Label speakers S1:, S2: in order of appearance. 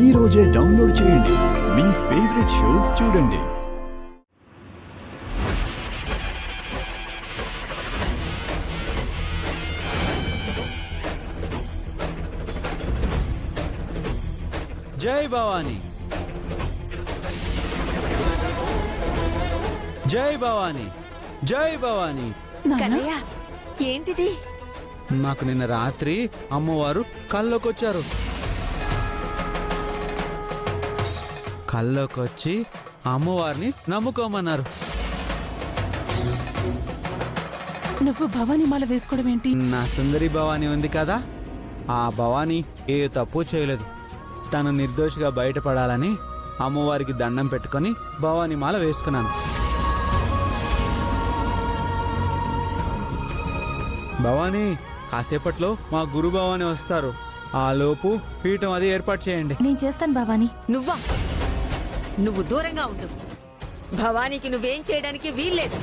S1: ఈ రోజే డౌన్లోడ్ చేయండి. మీ ఫేవరెట్ షోస్ చూడండి.
S2: జై భవానీ, జై భవానీ, జై భవానీ.
S3: కన్నయ్య, ఏంటిది?
S2: నాకు నిన్న రాత్రి అమ్మవారు కల్లోకొచ్చారు. కల్లోకొచ్చి అమ్మవారిని నమ్ముకోమన్నారు.
S4: నువ్వు భవానీ మాల వేసుకోవడం ఏంటి?
S2: నా సుందరి భవానీ ఉంది కదా, ఆ భవానీ ఏ తప్పు చేయలేదు. తను నిర్దోషిగా బయటపడాలని అమ్మవారికి దండం పెట్టుకొని భవానీ మాల వేసుకున్నాను. భవానీ, కాసేపట్లో మా గురు భవానీ వస్తారు. ఆ లోపు పీఠం అది ఏర్పాటు చేయండి.
S4: నేను చేస్తాను భవానీ.
S3: నువ్వు దూరంగా ఉండు. భవానీకి నువ్వేం చేయడానికి వీల్లేదు.